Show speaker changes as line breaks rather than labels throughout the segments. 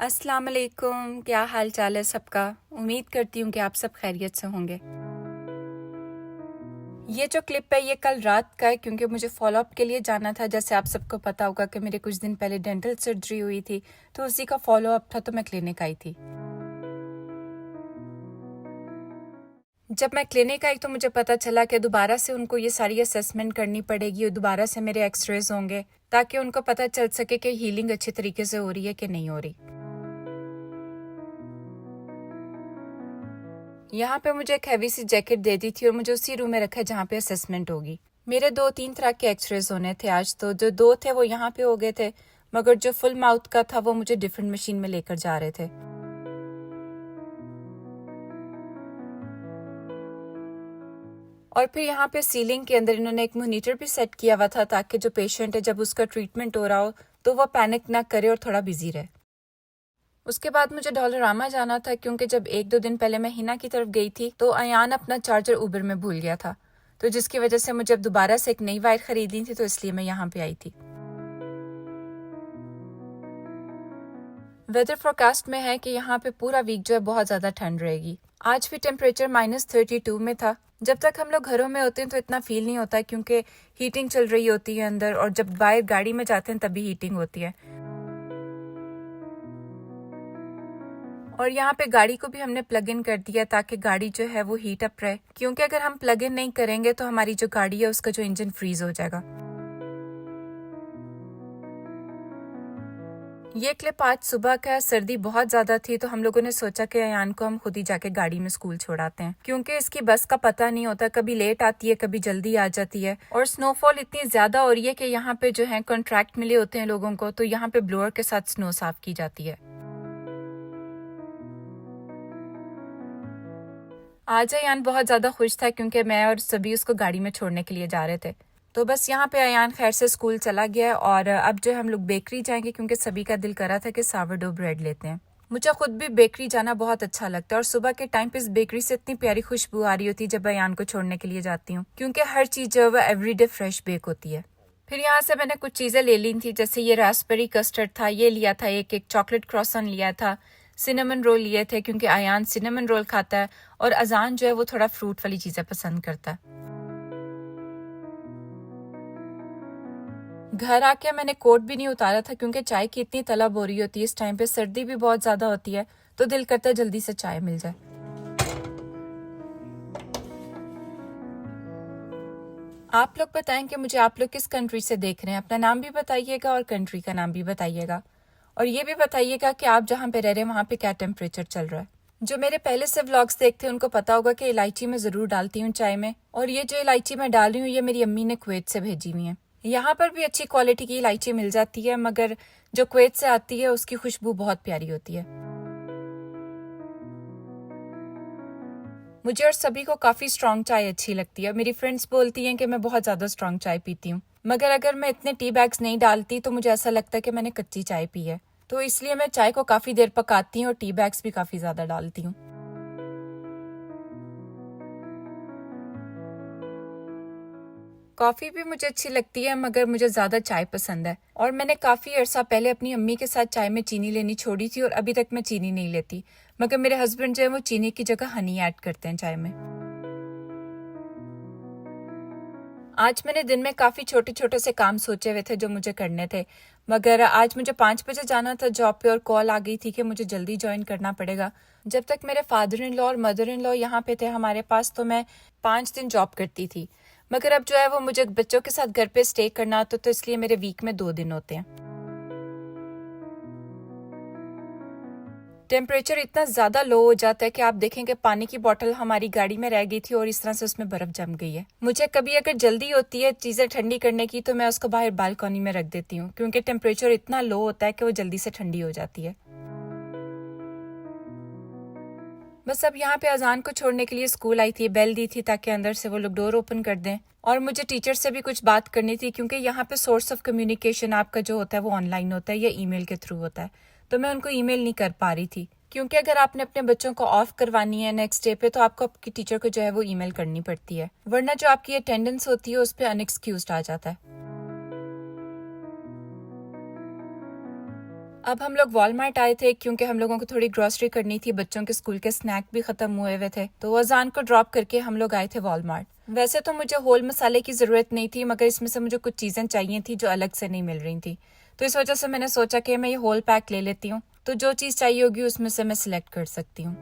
अस्सलाम वालेकुम, क्या हाल चाल है सबका। उम्मीद करती हूँ कि आप सब खैरियत से होंगे। ये जो क्लिप है ये कल रात का है क्योंकि मुझे फॉलो अप के लिए जाना था। जैसे आप सबको पता होगा कि मेरे कुछ दिन पहले डेंटल सर्जरी हुई थी, तो उसी का फॉलो अप था, तो मैं क्लिनिक आई थी। जब मैं क्लिनिक आई तो मुझे पता चला कि दोबारा से उनको ये सारी असेसमेंट करनी पड़ेगी और दोबारा से मेरे एक्सरेज होंगे ताकि उनको पता चल सके कि हीलिंग अच्छे तरीके से हो रही है कि नहीं हो रही। यहाँ पे मुझे एक हैवी सी जैकेट दे दी थी और मुझे उसी रूम में रखा है जहाँ पे असेसमेंट होगी। मेरे 2-3 तरह के एक्सरेज होने थे आज, तो जो 2 थे वो यहाँ पे हो गए थे, मगर जो फुल माउथ का था वो मुझे डिफरेंट मशीन में लेकर जा रहे थे। और फिर यहाँ पे सीलिंग के अंदर इन्होंने एक मॉनिटर भी सेट किया हुआ था ताकि जो पेशेंट है जब उसका ट्रीटमेंट हो रहा हो तो वो पैनिक ना करे और थोड़ा बिजी रहे। उसके बाद मुझे डॉलरामा जाना था क्योंकि जब 1-2 दिन पहले मैं हिना की तरफ गई थी तो अयान अपना चार्जर उबर में भूल गया था, तो जिसकी वजह से मुझे अब दोबारा से एक नई वायर खरीदनी थी, तो इसलिए मैं यहाँ पे आई थी। वेदर फोरकास्ट में है कि यहाँ पे पूरा वीक जो है बहुत ज़्यादा ठंड रहेगी। आज भी टेम्परेचर -32 में था। जब तक हम लोग घरों में होते हैं तो इतना फील नहीं होता क्योंकि हीटिंग चल रही होती है अंदर, और जब बाहर गाड़ी में जाते हैं तभी हीटिंग होती है। और यहाँ पे गाड़ी को भी हमने प्लग इन कर दिया ताकि गाड़ी जो है वो हीट अप रहे, क्योंकि अगर हम प्लग इन नहीं करेंगे तो हमारी जो गाड़ी है उसका जो इंजन फ्रीज हो जाएगा। ये क्लिप आज सुबह का, सर्दी बहुत ज्यादा थी तो हम लोगों ने सोचा कि अयान को हम खुद ही जाके गाड़ी में स्कूल छोड़ाते हैं, क्योंकि इसकी बस का पता नहीं होता, कभी लेट आती है कभी जल्दी आ जाती है। और स्नोफॉल इतनी ज्यादा हो रही है कि यहाँ पे जो है कॉन्ट्रैक्ट मिले होते हैं लोगों को, तो यहाँ पे ब्लोअर के साथ स्नो साफ की जाती है। आज अयान बहुत ज्यादा खुश था क्योंकि मैं और सभी उसको गाड़ी में छोड़ने के लिए जा रहे थे। तो बस यहाँ पे अयान खैर से स्कूल चला गया है और अब जो हम लोग बेकरी जाएंगे क्योंकि सभी का दिल करा था कि सावरडो ब्रेड लेते हैं। मुझे खुद भी बेकरी जाना बहुत अच्छा लगता है और सुबह के टाइम पे इस बेकरी से इतनी प्यारी खुशबू आ रही होती है जब अयान को छोड़ने के लिए जाती हूँ, क्योंकि हर चीज जो है वो एवरीडे फ्रेश बेक होती है। फिर यहाँ से मैंने कुछ चीजें ले ली थी, जैसे ये रास्पबेरी कस्टर्ड था, ये लिया था, एक चॉकलेट क्रॉसन लिया था, सिनेमन रोल लिए थे क्योंकि अयान सिनेमन रोल खाता है और अजान जो है वो थोड़ा फ्रूट वाली चीजें पसंद करता है। घर आके मैंने कोट भी नहीं उतारा था क्योंकि चाय की इतनी तलब हो रही होती है इस टाइम पे, सर्दी भी बहुत ज्यादा होती है, तो दिल करता है जल्दी से चाय मिल जाए। आप लोग बताएं कि मुझे आप लोग किस कंट्री से देख रहे हैं। अपना नाम भी बताइएगा और कंट्री का नाम भी बताइएगा, और ये भी बताइएगा कि आप जहाँ पे रह रहे हैं वहाँ पे क्या टेम्परेचर चल रहा है। जो मेरे पहले से व्लॉग्स देखते हैं उनको पता होगा कि इलायची मैं जरूर डालती हूँ चाय में, और ये जो इलायची मैं डाल रही हूँ ये मेरी अम्मी ने कुवैत से भेजी हुई है। यहाँ पर भी अच्छी क्वालिटी की इलायची मिल जाती है, मगर जो कुवैत से आती है उसकी खुशबू बहुत प्यारी होती है। मुझे और सभी को काफी स्ट्रॉन्ग चाय अच्छी लगती है। मेरी फ्रेंड्स बोलती हैं कि मैं बहुत ज्यादा स्ट्रॉन्ग चाय पीती हूँ, मगर अगर मैं इतने टी बैग्स नहीं डालती तो मुझे ऐसा लगता है कि मैंने कच्ची चाय पी है, तो इसलिए मैं चाय को काफी देर पकाती हूँ और टी बैग्स भी काफी ज्यादा डालती हूँ। कॉफी भी मुझे अच्छी लगती है, मगर मुझे ज्यादा चाय पसंद है, और मैंने काफी अरसा पहले अपनी अम्मी के साथ चाय में चीनी लेनी छोड़ी थी और अभी तक मैं चीनी नहीं लेती, मगर मेरे हस्बैंड जो है वो चीनी की जगह हनी ऐड करते हैं चाय में। आज मैंने दिन में काफी छोटे छोटे से काम सोचे हुए थे जो मुझे करने थे, मगर आज मुझे 5 बजे जाना था जॉब पे और कॉल आ गई थी कि मुझे जल्दी ज्वाइन करना पड़ेगा। जब तक मेरे फादर इन लॉ और मदर इन लॉ यहाँ पे थे हमारे पास, तो मैं 5 दिन जॉब करती थी, मगर अब जो है वो मुझे बच्चों के साथ घर पे स्टे करना होता, तो इसलिए मेरे वीक में 2 दिन होते हैं। टेम्परेचर इतना ज्यादा लो हो जाता है कि आप देखें कि पानी की बोतल हमारी गाड़ी में रह गई थी और इस तरह से उसमें बर्फ जम गई है। मुझे कभी अगर जल्दी होती है चीजें ठंडी करने की तो मैं उसको बाहर बालकनी में रख देती हूँ, क्योंकि टेम्परेचर इतना लो होता है कि वो जल्दी से ठंडी हो जाती है। बस अब यहाँ पे अजान को छोड़ने के लिए स्कूल आई थी, बेल दी थी ताकि अंदर से वो लोग डोर ओपन कर दें, और मुझे टीचर से भी कुछ बात करनी थी क्योंकि यहाँ पे सोर्स ऑफ कम्युनिकेशन आपका जो होता है वो ऑनलाइन होता है या ईमेल के थ्रू होता है, तो मैं उनको ईमेल नहीं कर पा रही थी, क्योंकि अगर आपने अपने बच्चों को ऑफ करवानी है नेक्स्ट डे पे तो आपको आपकी टीचर को जो है वो ईमेल करनी पड़ती है, वरना जो आपकी अटेंडेंस होती है उस पर अनएक्सक्यूज्ड आ जाता है। अब हम लोग वॉलमार्ट आए थे क्योंकि हम लोगों को थोड़ी ग्रोसरी करनी थी, बच्चों के स्कूल के स्नैक भी खत्म हुए हुए थे, तो अजान को ड्रॉप करके हम लोग आए थे वॉलमार्ट। वैसे तो मुझे होल मसाले की ज़रूरत नहीं थी, मगर इसमें से मुझे कुछ चीज़ें चाहिए थी जो अलग से नहीं मिल रही थी, तो इस वजह से मैंने सोचा कि मैं ये होल पैक ले लेती हूँ, तो जो चीज़ चाहिए होगी उसमें से मैं सिलेक्ट कर सकती हूँ।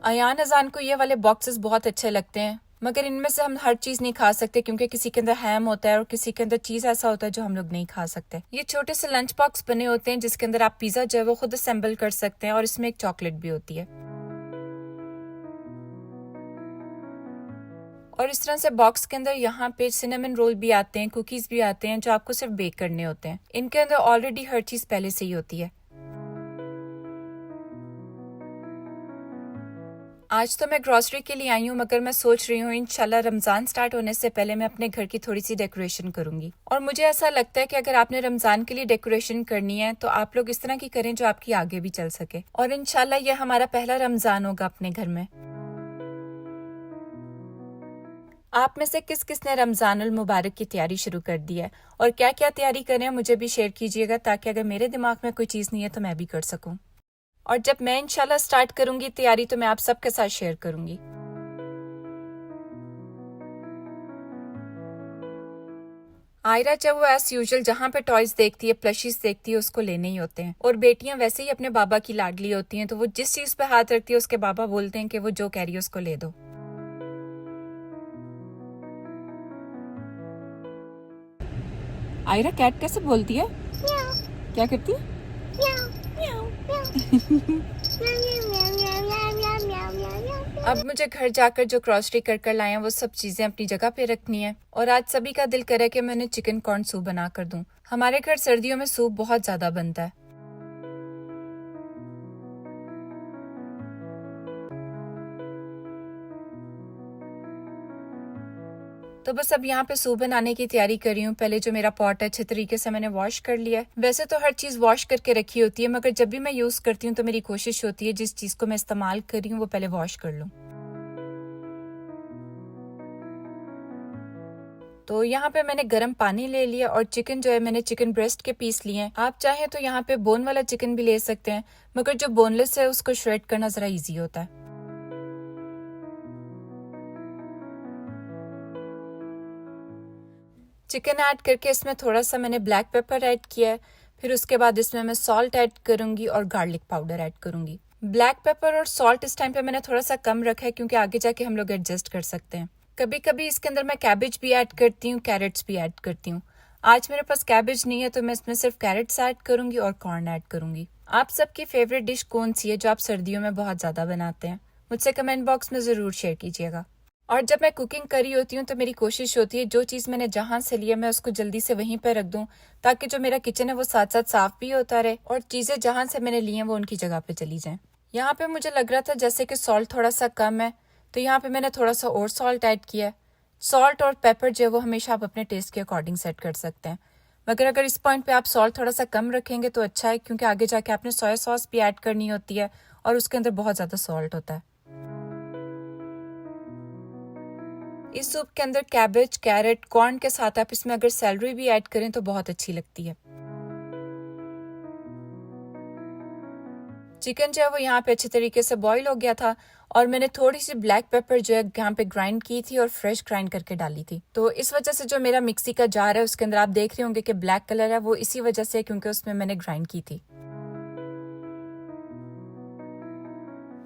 अयान अजान को ये वाले बॉक्सेस बहुत अच्छे लगते हैं, मगर इनमें से हम हर चीज़ नहीं खा सकते क्योंकि किसी के अंदर हैम होता है और किसी के अंदर चीज़ ऐसा होता है जो हम लोग नहीं खा सकते। ये छोटे से लंच बॉक्स बने होते हैं जिसके अंदर आप पिज़्ज़ा जो है वो खुद असेंबल कर सकते हैं, और इसमें एक चॉकलेट भी होती है। और इस तरह से बॉक्स के अंदर यहाँ पे सिनेमन रोल भी आते हैं, कुकीज़ भी आते हैं जो आपको सिर्फ बेक करने होते हैं। इनके अंदर ऑलरेडी हर चीज़ पहले से ही होती है। आज तो मैं ग्रॉसरी के लिए आई हूँ, मगर मैं सोच रही हूँ इंशाल्लाह रमज़ान स्टार्ट होने से पहले मैं अपने घर की थोड़ी सी डेकोरेशन करूंगी। और मुझे ऐसा लगता है कि अगर आपने रमज़ान के लिए डेकोरेशन करनी है तो आप लोग इस तरह की करें जो आपकी आगे भी चल सके, और इंशाल्लाह ये हमारा पहला रमज़ान होगा अपने घर में। आप में से किस किस ने रमज़ानुल मुबारक की तैयारी शुरू कर दी है, और क्या क्या तैयारी करें मुझे भी शेयर कीजिएगा, ताकि अगर मेरे दिमाग में कोई चीज़ नहीं है तो मैं भी कर सकूं। और जब मैं इंशाल्लाह स्टार्ट करूंगी तैयारी तो मैं आप सबके साथ शेयर करूंगी। आयरा जब वो एज यूजुअल जहाँ पे टॉयज देखती है, प्लशीज देखती है, उसको लेने ही होते हैं। और बेटियां वैसे ही अपने बाबा की लाडली होती हैं, तो वो जिस चीज पे हाथ रखती है उसके बाबा बोलते हैं कि वो जो कह रही है उसको ले दो। आयरा कैट कैसे बोलती है? क्या करती है? अब मुझे घर जाकर जो ग्रॉसरी कर कर लाए हैं वो सब चीजें अपनी जगह पे रखनी है, और आज सभी का दिल करे कि मैंने चिकन कॉर्न सूप बना कर दूं। हमारे घर सर्दियों में सूप बहुत ज्यादा बनता है। तो बस अब यहाँ पे सूप बनाने की तैयारी कर रही हूँ। पहले जो मेरा पॉट है अच्छे तरीके से मैंने वॉश कर लिया है। वैसे तो हर चीज वॉश करके रखी होती है, मगर जब भी मैं यूज करती हूँ तो मेरी कोशिश होती है जिस चीज को मैं इस्तेमाल कर रही हूँ वो पहले वॉश कर लूँ। तो यहाँ पे मैंने गर्म पानी ले लिया, और चिकन जो है मैंने चिकन ब्रेस्ट के पीस लिए हैं। आप चाहें तो यहाँ पे बोन वाला चिकन भी ले सकते हैं, मगर जो बोनलेस है उसको श्रेड करना जरा इजी होता है। चिकन ऐड करके इसमें थोड़ा सा मैंने ब्लैक पेपर ऐड किया है, फिर उसके बाद इसमें मैं सॉल्ट ऐड करूंगी और गार्लिक पाउडर ऐड करूंगी। ब्लैक पेपर और सॉल्ट इस टाइम पे मैंने थोड़ा सा कम रखा है क्योंकि आगे जाके हम लोग एडजस्ट कर सकते हैं। कभी कभी इसके अंदर मैं कैबेज भी ऐड करती हूँ, कैरेट्स भी ऐड करती हूँ। आज मेरे पास कैबेज नहीं है तो मैं इसमें सिर्फ कैरेट्स ऐड करूंगी और कॉर्न ऐड करूंगी। आप सबकी फेवरेट डिश कौन सी है जो आप सर्दियों में बहुत ज्यादा बनाते हैं? मुझसे कमेंट बॉक्स में जरूर शेयर कीजिएगा। और जब मैं कुकिंग कर रही होती हूँ तो मेरी कोशिश होती है जो चीज़ मैंने जहाँ से लिया मैं उसको जल्दी से वहीं पर रख दूँ, ताकि जो मेरा किचन है वो साथ साथ साफ भी होता रहे और चीज़ें जहाँ से मैंने ली हैं वो उनकी जगह पे चली जाएं। यहाँ पे मुझे लग रहा था जैसे कि सॉल्ट थोड़ा सा कम है, तो यहाँ पे मैंने थोड़ा सा और सॉल्ट ऐड किया है। सॉल्ट और पेपर जो है वो हमेशा आप अपने टेस्ट के अकॉर्डिंग सेट कर सकते हैं, मगर अगर इस पॉइंट पे आप सॉल्ट थोड़ा सा कम रखेंगे तो अच्छा है, क्योंकि आगे जाके आपने सोया सॉस भी ऐड करनी होती है और उसके अंदर बहुत ज़्यादा सॉल्ट होता है। इस सूप के अंदर कैबेज, कैरेट, कॉर्न के साथ आप इसमें अगर सैलरी भी ऐड करें तो बहुत अच्छी लगती है। चिकन जो है वो यहाँ पे अच्छे तरीके से बॉईल हो गया था, और मैंने थोड़ी सी ब्लैक पेपर जो है यहाँ पे ग्राइंड की थी और फ्रेश ग्राइंड करके डाली थी। तो इस वजह से जो मेरा मिक्सी का जार है उसके अंदर आप देख रहे होंगे कि ब्लैक कलर है, वो इसी वजह से क्योंकि उसमें मैंने ग्राइंड की थी।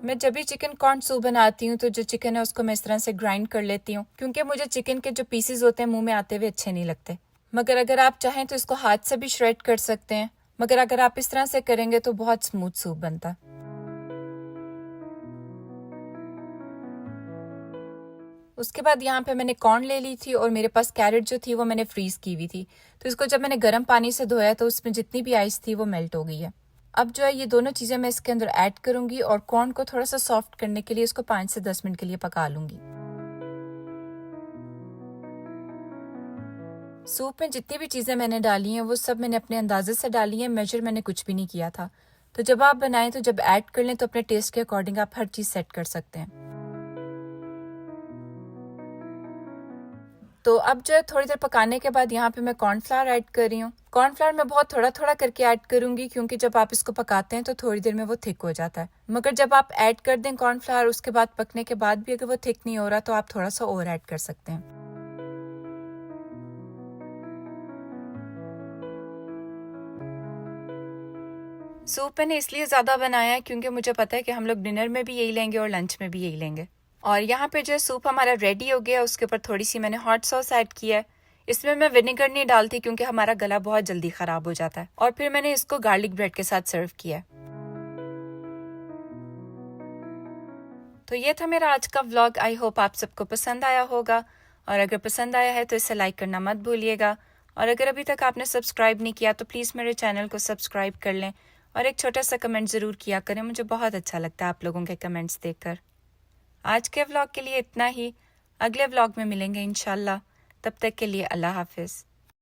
मैं जब भी चिकन कॉर्न सूप बनाती हूँ तो जो चिकन है उसको मैं इस तरह से ग्राइंड कर लेती हूँ, क्योंकि मुझे चिकन के जो पीसेस होते हैं मुंह में आते हुए अच्छे नहीं लगते। मगर अगर आप चाहें तो इसको हाथ से भी श्रेड कर सकते हैं, मगर अगर आप इस तरह से करेंगे तो बहुत स्मूथ सूप बनता है। उसके बाद यहाँ पे मैंने कॉर्न ले ली थी, और मेरे पास कैरेट जो थी वो मैंने फ्रीज की हुई थी, तो इसको जब मैंने गर्म पानी से धोया तो उसमें जितनी भी आइस थी वो मेल्ट हो गई है। अब जो है ये दोनों चीज़ें मैं इसके अंदर ऐड करूंगी, और कॉर्न को थोड़ा सा सॉफ्ट करने के लिए इसको 5 से 10 मिनट के लिए पका लूंगी। सूप में जितनी भी चीज़ें मैंने डाली हैं वो सब मैंने अपने अंदाजे से डाली हैं, मेजर मैंने कुछ भी नहीं किया था। तो जब आप बनाएं तो जब ऐड कर लें तो अपने टेस्ट के अकॉर्डिंग आप हर चीज़ सेट कर सकते हैं। तो अब जो है थोड़ी देर पकाने के बाद यहाँ पे मैं कॉर्नफ्लावर ऐड कर रही हूँ। कॉर्नफ्लावर मैं बहुत थोड़ा थोड़ा करके ऐड करूंगी क्योंकि जब आप इसको पकाते हैं तो थोड़ी देर में वो थिक हो जाता है। मगर जब आप ऐड कर दें कॉर्नफ्लावर, उसके बाद पकने के बाद भी अगर वो थिक नहीं हो रहा तो आप थोड़ा सा और ऐड कर सकते हैं। सूप मैंने इसलिए ज़्यादा बनाया है क्योंकि मुझे पता है कि हम लोग डिनर में भी यही लेंगे और लंच में भी यही लेंगे। और यहाँ पे जो सूप हमारा रेडी हो गया, उसके ऊपर थोड़ी सी मैंने हॉट सॉस ऐड किया है। इसमें मैं विनेगर नहीं डालती क्योंकि हमारा गला बहुत जल्दी ख़राब हो जाता है। और फिर मैंने इसको गार्लिक ब्रेड के साथ सर्व किया। तो ये था मेरा आज का व्लॉग। आई होप आप सबको पसंद आया होगा, और अगर पसंद आया है तो इसे लाइक करना मत भूलिएगा। और अगर अभी तक आपने सब्सक्राइब नहीं किया तो प्लीज़ मेरे चैनल को सब्सक्राइब कर लें और एक छोटा सा कमेंट ज़रूर किया करें। मुझे बहुत अच्छा लगता है आप लोगों के कमेंट्स देखकर। आज के व्लॉग के लिए इतना ही। अगले व्लॉग में मिलेंगे इंशाल्लाह। तब तक के लिए अल्लाह हाफिज़।